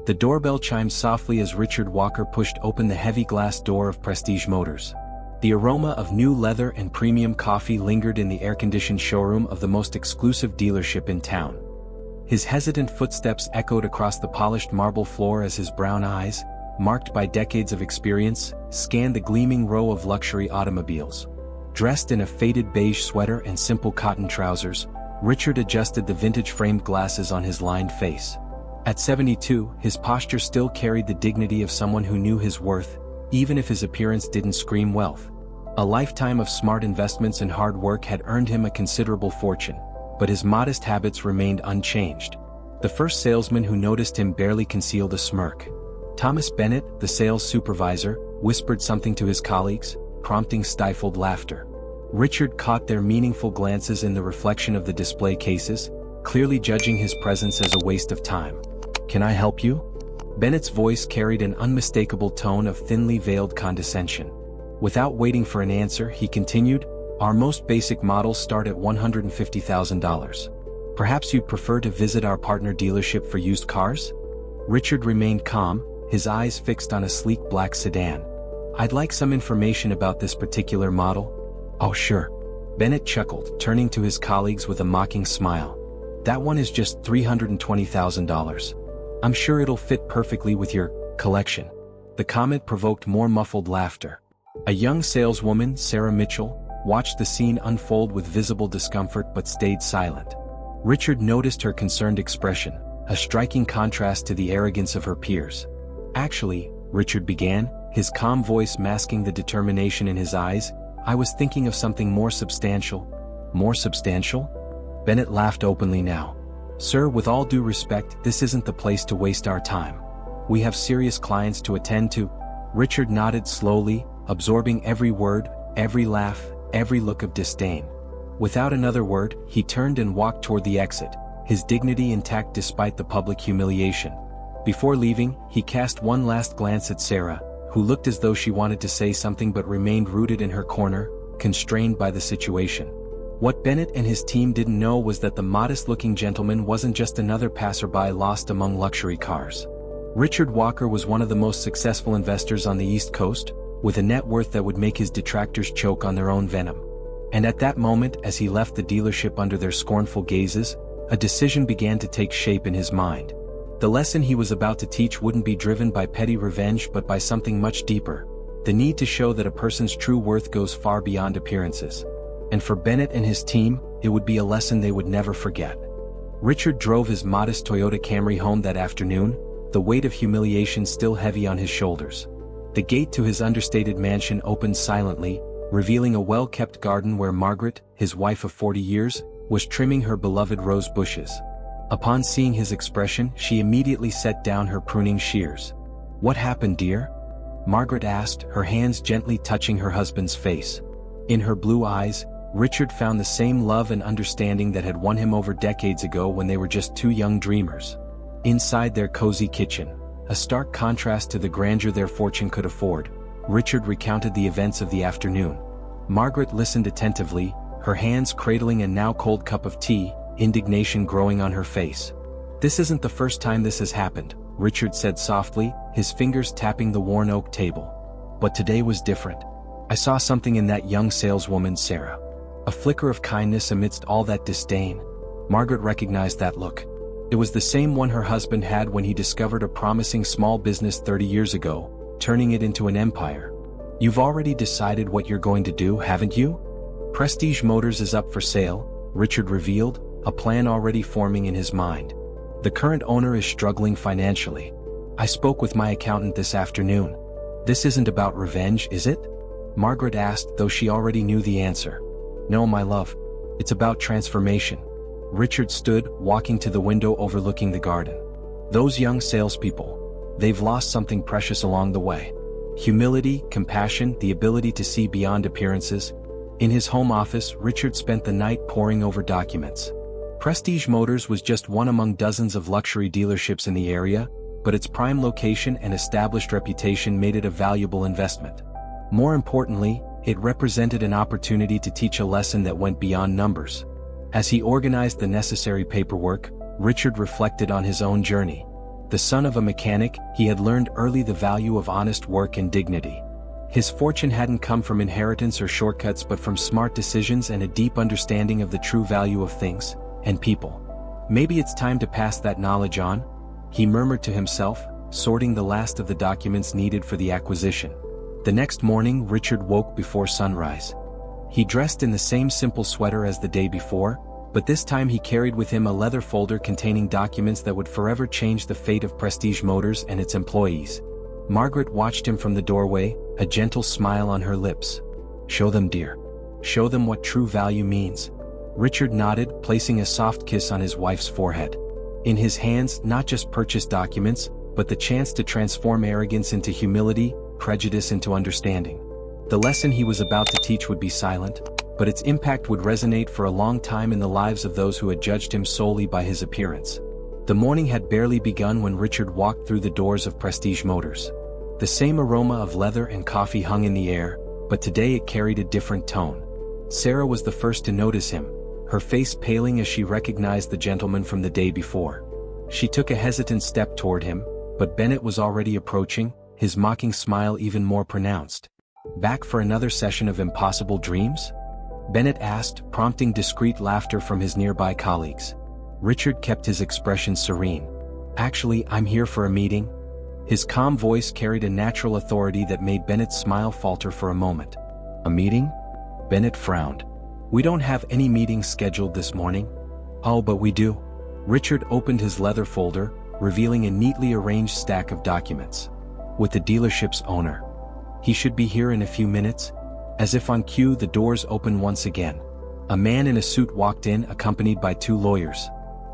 The doorbell chimed softly as Richard Walker pushed open the heavy glass door of Prestige Motors. The aroma of new leather and premium coffee lingered in the air-conditioned showroom of the most exclusive dealership in town. His hesitant footsteps echoed across the polished marble floor as his brown eyes, marked by decades of experience, scanned the gleaming row of luxury automobiles. Dressed in a faded beige sweater and simple cotton trousers, Richard adjusted the vintage framed glasses on his lined face. At 72, his posture still carried the dignity of someone who knew his worth, even if his appearance didn't scream wealth. A lifetime of smart investments and hard work had earned him a considerable fortune, but his modest habits remained unchanged. The first salesman who noticed him barely concealed a smirk. Thomas Bennett, the sales supervisor, whispered something to his colleagues, prompting stifled laughter. Richard caught their meaningful glances in the reflection of the display cases, clearly judging his presence as a waste of time. "Can I help you?" Bennett's voice carried an unmistakable tone of thinly veiled condescension. Without waiting for an answer, he continued, "Our most basic models start at $150,000. Perhaps you'd prefer to visit our partner dealership for used cars?" Richard remained calm, his eyes fixed on a sleek black sedan. "I'd like some information about this particular model." "Oh sure." Bennett chuckled, turning to his colleagues with a mocking smile. "That one is just $320,000. I'm sure it'll fit perfectly with your collection." The comment provoked more muffled laughter. A young saleswoman, Sarah Mitchell, watched the scene unfold with visible discomfort but stayed silent. Richard noticed her concerned expression, a striking contrast to the arrogance of her peers. "Actually," Richard began, his calm voice masking the determination in his eyes, "I was thinking of something more substantial." "More substantial?" Bennett laughed openly now. "Sir, with all due respect, this isn't the place to waste our time. We have serious clients to attend to." Richard nodded slowly, absorbing every word, every laugh, every look of disdain. Without another word, he turned and walked toward the exit, his dignity intact despite the public humiliation. Before leaving, he cast one last glance at Sarah, who looked as though she wanted to say something but remained rooted in her corner, constrained by the situation. What Bennett and his team didn't know was that the modest-looking gentleman wasn't just another passerby lost among luxury cars. Richard Walker was one of the most successful investors on the East Coast, with a net worth that would make his detractors choke on their own venom. And at that moment, as he left the dealership under their scornful gazes, a decision began to take shape in his mind. The lesson he was about to teach wouldn't be driven by petty revenge but by something much deeper: the need to show that a person's true worth goes far beyond appearances. And for Bennett and his team, it would be a lesson they would never forget. Richard drove his modest Toyota Camry home that afternoon, the weight of humiliation still heavy on his shoulders. The gate to his understated mansion opened silently, revealing a well-kept garden where Margaret, his wife of 40 years, was trimming her beloved rose bushes. Upon seeing his expression, she immediately set down her pruning shears. "What happened, dear?" Margaret asked, her hands gently touching her husband's face. In her blue eyes, Richard found the same love and understanding that had won him over decades ago when they were just two young dreamers. Inside their cozy kitchen, a stark contrast to the grandeur their fortune could afford, Richard recounted the events of the afternoon. Margaret listened attentively, her hands cradling a now cold cup of tea, indignation growing on her face. "This isn't the first time this has happened," Richard said softly, his fingers tapping the worn oak table. "But today was different. I saw something in that young saleswoman, Sarah. A flicker of kindness amidst all that disdain." Margaret recognized that look. It was the same one her husband had when he discovered a promising small business 30 years ago, turning it into an empire. "You've already decided what you're going to do, haven't you?" "Prestige Motors is up for sale," Richard revealed, a plan already forming in his mind. "The current owner is struggling financially. I spoke with my accountant this afternoon." "This isn't about revenge, is it?" Margaret asked, though she already knew the answer. "No, my love. It's about transformation." Richard stood, walking to the window overlooking the garden. "Those young salespeople, they've lost something precious along the way. Humility, compassion, the ability to see beyond appearances." In his home office, Richard spent the night poring over documents. Prestige Motors was just one among dozens of luxury dealerships in the area, but its prime location and established reputation made it a valuable investment. More importantly, it represented an opportunity to teach a lesson that went beyond numbers. As he organized the necessary paperwork, Richard reflected on his own journey. The son of a mechanic, he had learned early the value of honest work and dignity. His fortune hadn't come from inheritance or shortcuts but from smart decisions and a deep understanding of the true value of things and people. Maybe it's time to pass that knowledge on, he murmured to himself, sorting the last of the documents needed for the acquisition. The next morning, Richard woke before sunrise. He dressed in the same simple sweater as the day before, but this time he carried with him a leather folder containing documents that would forever change the fate of Prestige Motors and its employees. Margaret watched him from the doorway, a gentle smile on her lips. "Show them, dear. Show them what true value means." Richard nodded, placing a soft kiss on his wife's forehead. In his hands, not just purchase documents, but the chance to transform arrogance into humility, prejudice into understanding. The lesson he was about to teach would be silent, but its impact would resonate for a long time in the lives of those who had judged him solely by his appearance. The morning had barely begun when Richard walked through the doors of Prestige Motors. The same aroma of leather and coffee hung in the air, but today it carried a different tone. Sarah was the first to notice him, her face paling as she recognized the gentleman from the day before. She took a hesitant step toward him, but Bennett was already approaching, his mocking smile even more pronounced. "Back for another session of impossible dreams?" Bennett asked, prompting discreet laughter from his nearby colleagues. Richard kept his expression serene. "Actually, I'm here for a meeting." His calm voice carried a natural authority that made Bennett's smile falter for a moment. "A meeting?" Bennett frowned. "We don't have any meetings scheduled this morning." "Oh, but we do." Richard opened his leather folder, revealing a neatly arranged stack of documents. "With the dealership's owner. He should be here in a few minutes." As if on cue, the doors opened once again. A man in a suit walked in, accompanied by two lawyers.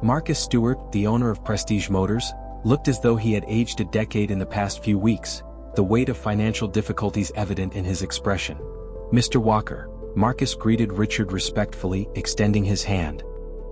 Marcus Stewart, the owner of Prestige Motors, looked as though he had aged a decade in the past few weeks, the weight of financial difficulties evident in his expression. "Mr. Walker," Marcus greeted Richard respectfully, extending his hand.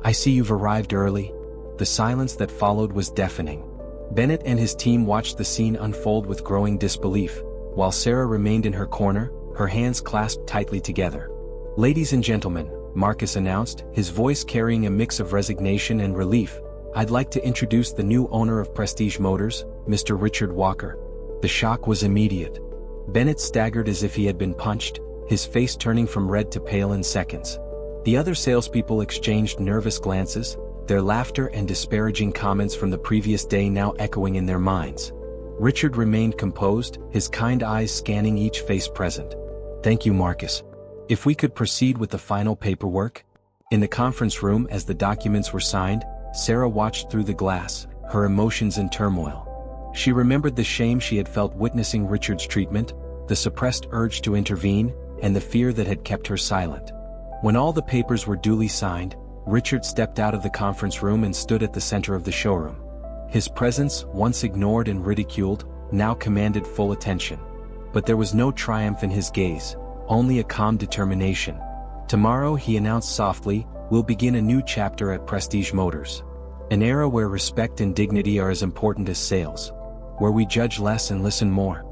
"I see you've arrived early." The silence that followed was deafening. Bennett and his team watched the scene unfold with growing disbelief, while Sarah remained in her corner, her hands clasped tightly together. "Ladies and gentlemen," Marcus announced, his voice carrying a mix of resignation and relief, "I'd like to introduce the new owner of Prestige Motors, Mr. Richard Walker." The shock was immediate. Bennett staggered as if he had been punched, his face turning from red to pale in seconds. The other salespeople exchanged nervous glances, their laughter and disparaging comments from the previous day now echoing in their minds. Richard remained composed, his kind eyes scanning each face present. "Thank you, Marcus. If we could proceed with the final paperwork?" In the conference room, as the documents were signed, Sarah watched through the glass, her emotions in turmoil. She remembered the shame she had felt witnessing Richard's treatment, the suppressed urge to intervene, and the fear that had kept her silent. When all the papers were duly signed, Richard stepped out of the conference room and stood at the center of the showroom. His presence, once ignored and ridiculed, now commanded full attention. But there was no triumph in his gaze, only a calm determination. "Tomorrow," he announced softly, "we'll begin a new chapter at Prestige Motors. An era where respect and dignity are as important as sales. Where we judge less and listen more."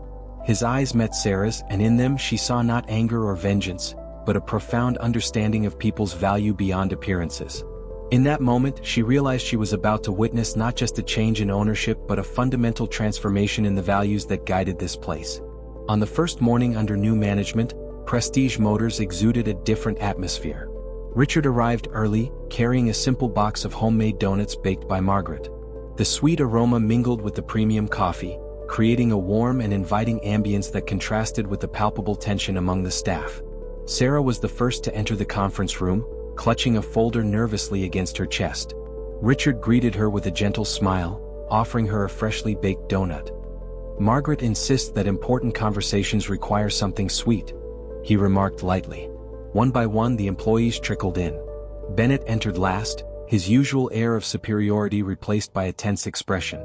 His eyes met Sarah's, and in them she saw not anger or vengeance, but a profound understanding of people's value beyond appearances. In that moment, she realized she was about to witness not just a change in ownership but a fundamental transformation in the values that guided this place. On the first morning under new management, Prestige Motors exuded a different atmosphere. Richard arrived early, carrying a simple box of homemade donuts baked by Margaret. The sweet aroma mingled with the premium coffee, creating a warm and inviting ambience that contrasted with the palpable tension among the staff. Sarah was the first to enter the conference room, clutching a folder nervously against her chest. Richard greeted her with a gentle smile, offering her a freshly baked donut. "Margaret insists that important conversations require something sweet," he remarked lightly. One by one the employees trickled in. Bennett entered last, his usual air of superiority replaced by a tense expression.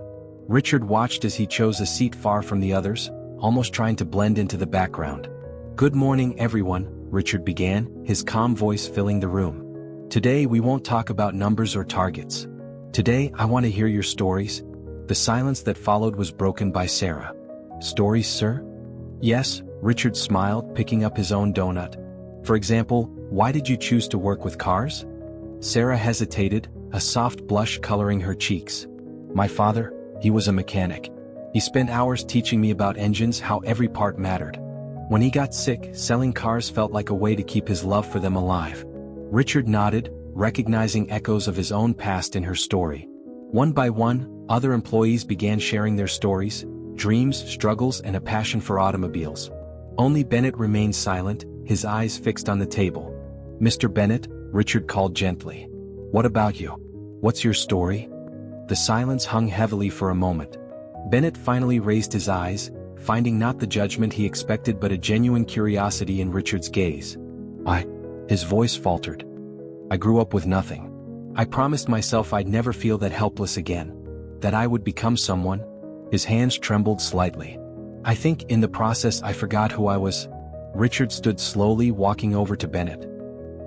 Richard watched as he chose a seat far from the others, almost trying to blend into the background. "Good morning, everyone," Richard began, his calm voice filling the room. "Today we won't talk about numbers or targets. Today I want to hear your stories." The silence that followed was broken by Sarah. "Stories, sir?" "Yes," Richard smiled, picking up his own donut. "For example, why did you choose to work with cars?" Sarah hesitated, a soft blush coloring her cheeks. "My father," He was a mechanic. He spent hours teaching me about engines, how every part mattered. When he got sick, selling cars felt like a way to keep his love for them alive. Richard nodded, recognizing echoes of his own past in her story. One by one, other employees began sharing their stories, dreams, struggles, and a passion for automobiles. Only Bennett remained silent, his eyes fixed on the table. "Mr. Bennett," Richard called gently. "What about you? What's your story?" The silence hung heavily for a moment. Bennett finally raised his eyes, finding not the judgment he expected but a genuine curiosity in Richard's gaze. His voice faltered. "I grew up with nothing. I promised myself I'd never feel that helpless again. That I would become someone." His hands trembled slightly. "I think in the process I forgot who I was." Richard stood slowly, walking over to Bennett.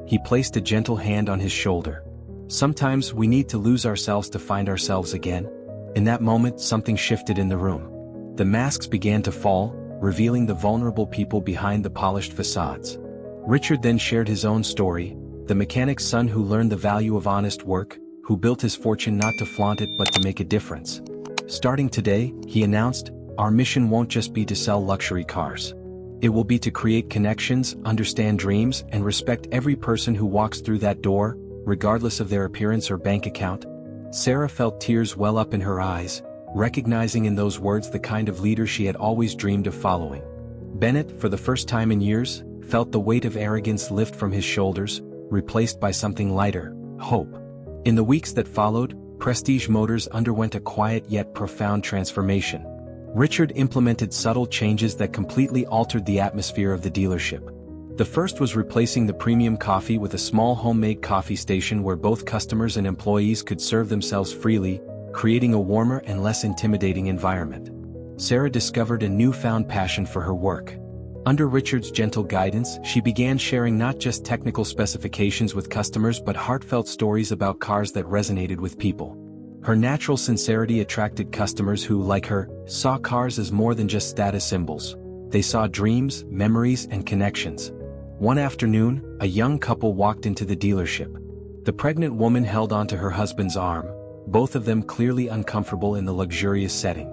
He placed a gentle hand on his shoulder. "Sometimes we need to lose ourselves to find ourselves again." In that moment, something shifted in the room. The masks began to fall, revealing the vulnerable people behind the polished facades. Richard then shared his own story, the mechanic's son who learned the value of honest work, who built his fortune not to flaunt it but to make a difference. "Starting today," he announced, "our mission won't just be to sell luxury cars. It will be to create connections, understand dreams, and respect every person who walks through that door, regardless of their appearance or bank account." Sarah felt tears well up in her eyes, recognizing in those words the kind of leader she had always dreamed of following. Bennett, for the first time in years, felt the weight of arrogance lift from his shoulders, replaced by something lighter, hope. In the weeks that followed, Prestige Motors underwent a quiet yet profound transformation. Richard implemented subtle changes that completely altered the atmosphere of the dealership. The first was replacing the premium coffee with a small homemade coffee station where both customers and employees could serve themselves freely, creating a warmer and less intimidating environment. Sarah discovered a newfound passion for her work. Under Richard's gentle guidance, she began sharing not just technical specifications with customers but heartfelt stories about cars that resonated with people. Her natural sincerity attracted customers who, like her, saw cars as more than just status symbols. They saw dreams, memories, and connections. One afternoon, a young couple walked into the dealership. The pregnant woman held onto her husband's arm, both of them clearly uncomfortable in the luxurious setting.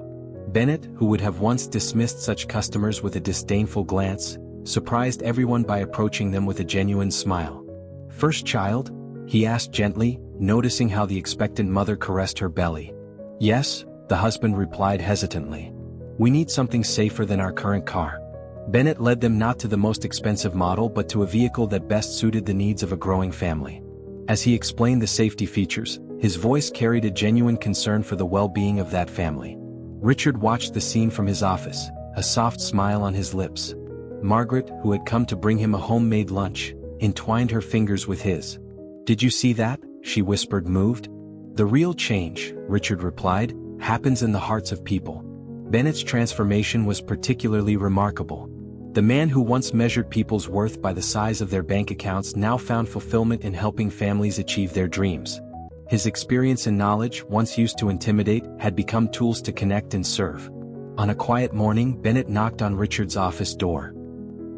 Bennett, who would have once dismissed such customers with a disdainful glance, surprised everyone by approaching them with a genuine smile. "First child?" he asked gently, noticing how the expectant mother caressed her belly. "Yes," the husband replied hesitantly. "We need something safer than our current car." Bennett led them not to the most expensive model but to a vehicle that best suited the needs of a growing family. As he explained the safety features, his voice carried a genuine concern for the well-being of that family. Richard watched the scene from his office, a soft smile on his lips. Margaret, who had come to bring him a homemade lunch, entwined her fingers with his. "Did you see that?" she whispered, moved. "The real change," Richard replied, "happens in the hearts of people." Bennett's transformation was particularly remarkable. The man who once measured people's worth by the size of their bank accounts now found fulfillment in helping families achieve their dreams. His experience and knowledge, once used to intimidate, had become tools to connect and serve. On a quiet morning, Bennett knocked on Richard's office door.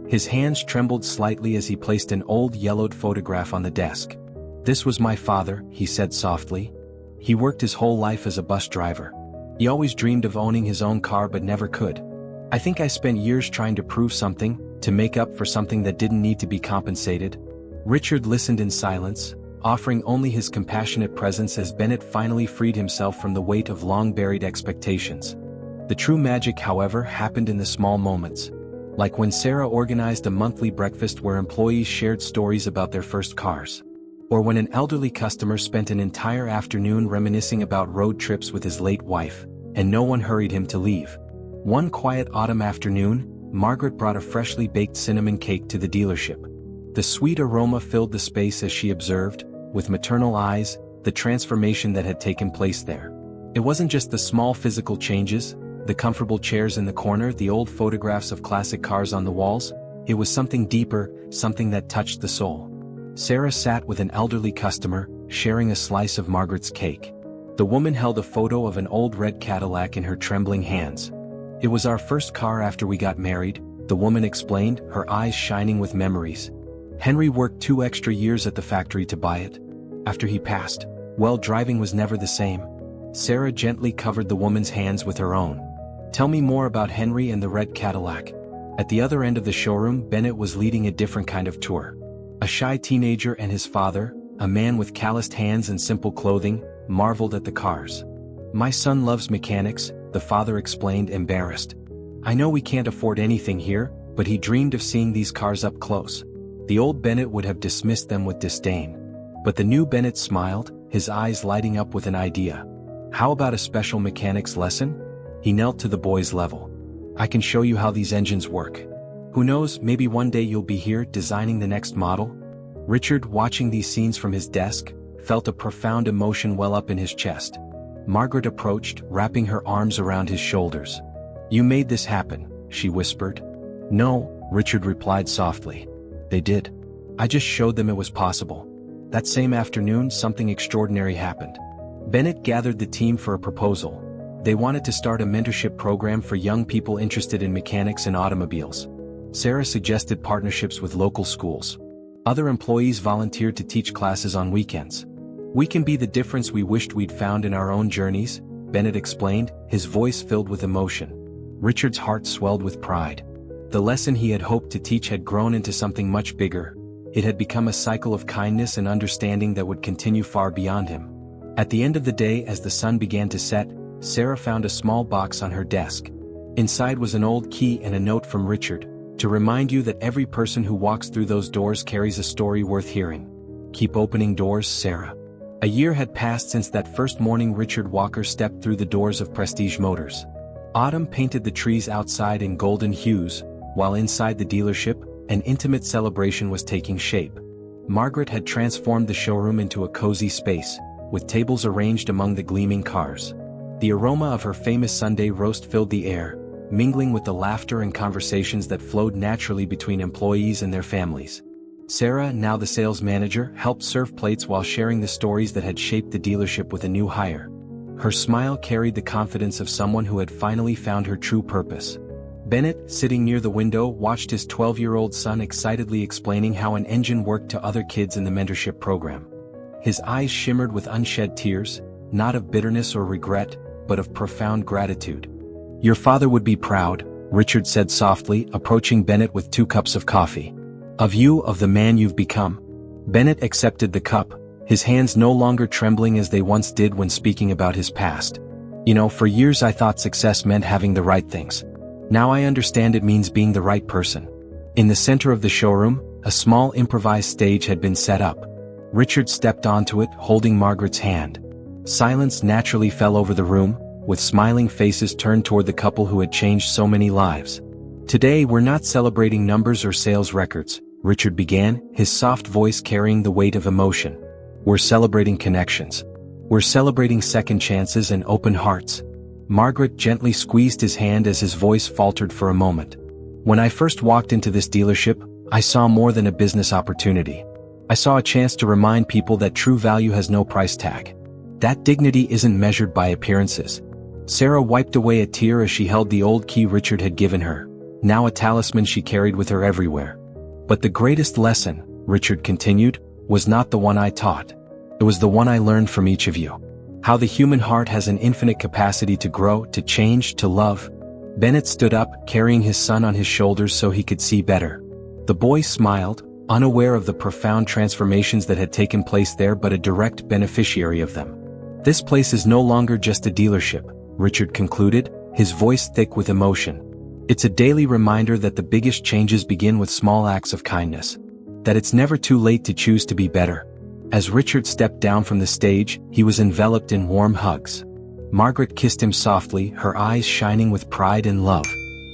His hands trembled slightly as he placed an old yellowed photograph on the desk. "This was my father," he said softly. "He worked his whole life as a bus driver. He always dreamed of owning his own car but never could. I think I spent years trying to prove something, to make up for something that didn't need to be compensated." Richard listened in silence, offering only his compassionate presence as Bennett finally freed himself from the weight of long-buried expectations. The true magic, however, happened in the small moments. Like when Sarah organized a monthly breakfast where employees shared stories about their first cars. Or when an elderly customer spent an entire afternoon reminiscing about road trips with his late wife, and no one hurried him to leave. One quiet autumn afternoon, Margaret brought a freshly baked cinnamon cake to the dealership. The sweet aroma filled the space as she observed, with maternal eyes, the transformation that had taken place there. It wasn't just the small physical changes, the comfortable chairs in the corner, the old photographs of classic cars on the walls. It was something deeper, something that touched the soul. Sarah sat with an elderly customer, sharing a slice of Margaret's cake. The woman held a photo of an old red Cadillac in her trembling hands. "It was our first car after we got married," the woman explained, her eyes shining with memories. "Henry worked 2 extra years at the factory to buy it. After he passed, well, driving was never the same. Sarah gently covered the woman's hands with her own. "Tell me more about Henry and the red Cadillac." At the other end of the showroom, Bennett was leading a different kind of tour. A shy teenager and his father, a man with calloused hands and simple clothing, marveled at the cars. "My son loves mechanics," the father explained, embarrassed. "I know we can't afford anything here, but he dreamed of seeing these cars up close." The old Bennett would have dismissed them with disdain. But the new Bennett smiled, his eyes lighting up with an idea. "How about a special mechanics lesson?" He knelt to the boy's level. "I can show you how these engines work. Who knows, maybe one day you'll be here designing the next model?" Richard, watching these scenes from his desk, felt a profound emotion well up in his chest. Margaret approached, wrapping her arms around his shoulders. "You made this happen," she whispered. "No," Richard replied softly. "They did. I just showed them it was possible." That same afternoon, something extraordinary happened. Bennett gathered the team for a proposal. They wanted to start a mentorship program for young people interested in mechanics and automobiles. Sarah suggested partnerships with local schools. Other employees volunteered to teach classes on weekends. "We can be the difference we wished we'd found in our own journeys," Bennett explained, his voice filled with emotion. Richard's heart swelled with pride. The lesson he had hoped to teach had grown into something much bigger. It had become a cycle of kindness and understanding that would continue far beyond him. At the end of the day, as the sun began to set, Sarah found a small box on her desk. Inside was an old key and a note from Richard, to remind you that every person who walks through those doors carries a story worth hearing. Keep opening doors, Sarah. A year had passed since that first morning Richard Walker stepped through the doors of Prestige Motors. Autumn painted the trees outside in golden hues, while inside the dealership, an intimate celebration was taking shape. Margaret had transformed the showroom into a cozy space, with tables arranged among the gleaming cars. The aroma of her famous Sunday roast filled the air, mingling with the laughter and conversations that flowed naturally between employees and their families. Sarah, now the sales manager, helped serve plates while sharing the stories that had shaped the dealership with a new hire. Her smile carried the confidence of someone who had finally found her true purpose. Bennett, sitting near the window, watched his 12-year-old son excitedly explaining how an engine worked to other kids in the mentorship program. His eyes shimmered with unshed tears, not of bitterness or regret, but of profound gratitude. "Your father would be proud," Richard said softly, approaching Bennett with 2 cups of coffee. "Of you, of the man you've become." Bennett accepted the cup, his hands no longer trembling as they once did when speaking about his past. "You know, for years I thought success meant having the right things. Now I understand it means being the right person." In the center of the showroom, a small improvised stage had been set up. Richard stepped onto it, holding Margaret's hand. Silence naturally fell over the room, with smiling faces turned toward the couple who had changed so many lives. "Today we're not celebrating numbers or sales records," Richard began, his soft voice carrying the weight of emotion. "We're celebrating connections. We're celebrating second chances and open hearts." Margaret gently squeezed his hand as his voice faltered for a moment. "When I first walked into this dealership, I saw more than a business opportunity. I saw a chance to remind people that true value has no price tag. That dignity isn't measured by appearances." Sarah wiped away a tear as she held the old key Richard had given her, now a talisman she carried with her everywhere. "But the greatest lesson," Richard continued, "was not the one I taught. It was the one I learned from each of you. How the human heart has an infinite capacity to grow, to change, to love." Bennett stood up, carrying his son on his shoulders so he could see better. The boy smiled, unaware of the profound transformations that had taken place there but a direct beneficiary of them. "This place is no longer just a dealership," Richard concluded, his voice thick with emotion. "It's a daily reminder that the biggest changes begin with small acts of kindness. That it's never too late to choose to be better." As Richard stepped down from the stage, he was enveloped in warm hugs. Margaret kissed him softly, her eyes shining with pride and love.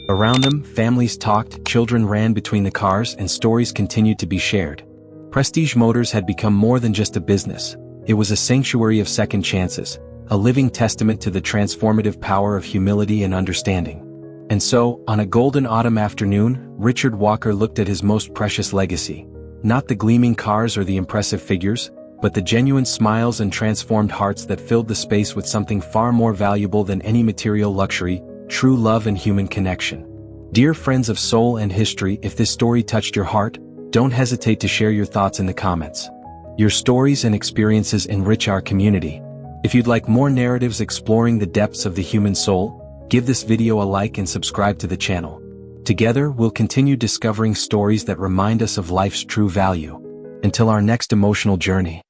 Around them, families talked, children ran between the cars, and stories continued to be shared. Prestige Motors had become more than just a business. It was a sanctuary of second chances, a living testament to the transformative power of humility and understanding. And so, on a golden autumn afternoon, Richard Walker looked at his most precious legacy. Not the gleaming cars or the impressive figures, but the genuine smiles and transformed hearts that filled the space with something far more valuable than any material luxury: true love and human connection. Dear friends of soul and history, if this story touched your heart, don't hesitate to share your thoughts in the comments. Your stories and experiences enrich our community. If you'd like more narratives exploring the depths of the human soul, give this video a like and subscribe to the channel. Together, we'll continue discovering stories that remind us of life's true value. Until our next emotional journey.